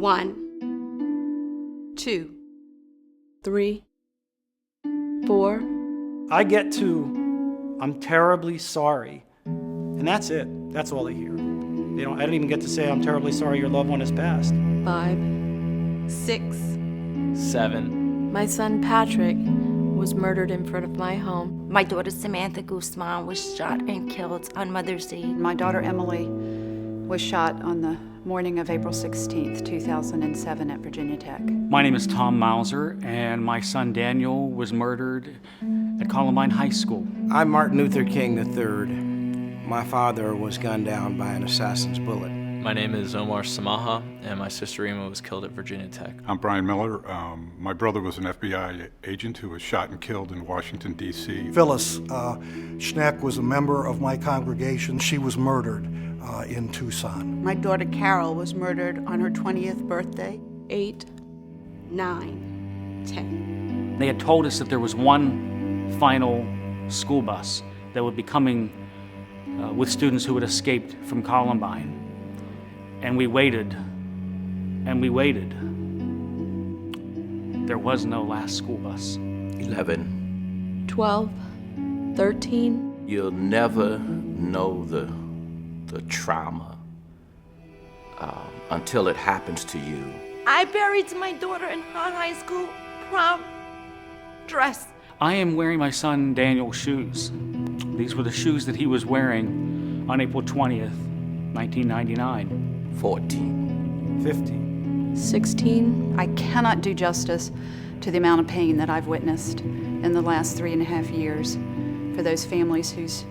1, 2, 3, 4. I get to, I'm terribly sorry. And that's it. That's all they hear. I don't even get to say, I'm terribly sorry your loved one has passed. 5, 6. 7. My son Patrick was murdered in front of my home. My daughter Samantha Guzman was shot and killed on Mother's Day. My daughter Emily was shot on the morning of April 16th, 2007 at Virginia Tech. My name is Tom Mauser, and my son Daniel was murdered at Columbine High School. I'm Martin Luther King III. My father was gunned down by an assassin's bullet. My name is Omar Samaha, and my sister Rima was killed at Virginia Tech. I'm Brian Miller. My brother was an FBI agent who was shot and killed in Washington, D.C. Phyllis Schneck was a member of my congregation. She was murdered in Tucson. My daughter Carol was murdered on her 20th birthday. 8, 9, 10. They had told us that there was one final school bus that would be coming with students who had escaped from Columbine. And we waited, and we waited. There was no last school bus. 11. 12, 13. You'll never know the trauma until it happens to you. I buried my daughter in her high school prom dress. I am wearing my son Daniel's shoes. These were the shoes that he was wearing on April 20th, 1999. 14. 15. 16. I cannot do justice to the amount of pain that I've witnessed in the last 3.5 years for those families whose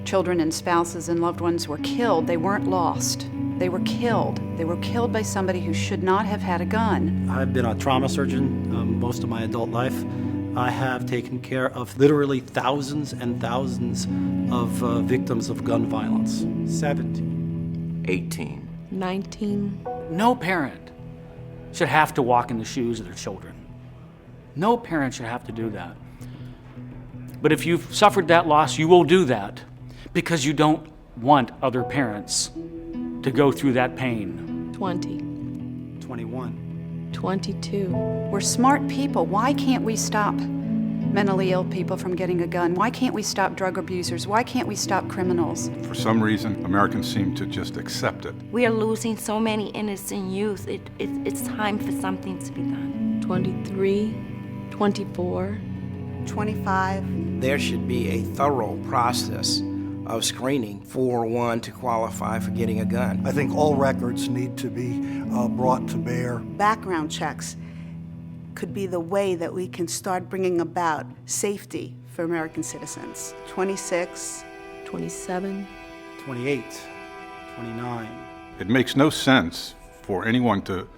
children and spouses and loved ones were killed. They weren't lost. They were killed. They were killed by somebody who should not have had a gun. I've been a trauma surgeon most of my adult life. I have taken care of literally thousands and thousands of victims of gun violence. 17. 18. 19. No parent should have to walk in the shoes of their children. No parent should have to do that. But if you've suffered that loss, you will do that because you don't want other parents to go through that pain. 20. 21. 22. We're smart people. Why can't we stop mentally ill people from getting a gun? Why can't we stop drug abusers? Why can't we stop criminals? For some reason, Americans seem to just accept it. We are losing so many innocent youth. It's time for something to be done. 23. 24. 25. There should be a thorough process of screening for one to qualify for getting a gun. I think all records need to be brought to bear. Background checks could be the way that we can start bringing about safety for American citizens. 26. 27. 28. 29. It makes no sense for anyone to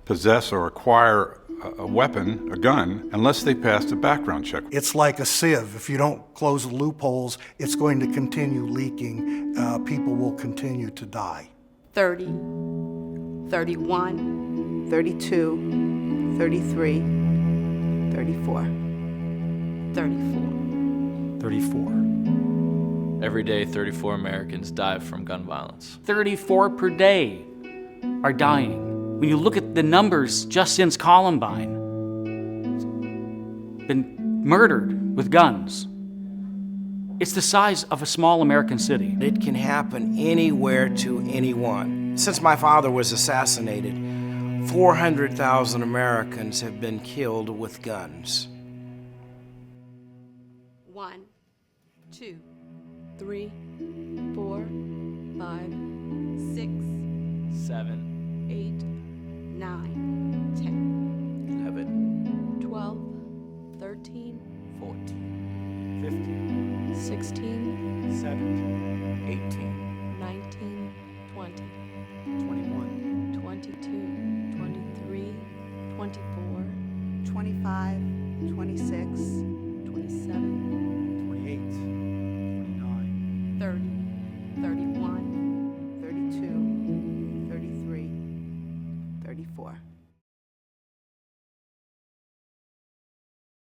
possess or acquire a weapon, a gun, unless they pass a background check. It's like a sieve. If you don't close the loopholes, it's going to continue leaking. People will continue to die. 30. 31. 32. 33. 34. 34. 34. Every day, 34 Americans die from gun violence. 34 per day are dying. When you look at the numbers just since Columbine, been murdered with guns. It's the size of a small American city. It can happen anywhere to anyone. Since my father was assassinated, 400,000 Americans have been killed with guns. 1, 2, 3, 4, 5, 6, 7. 8, 9, 10, 11. 12, 13, 14. 15. 16, 17. 18. 19, 20, 21. 22, 23, 24, 25. 26. 27,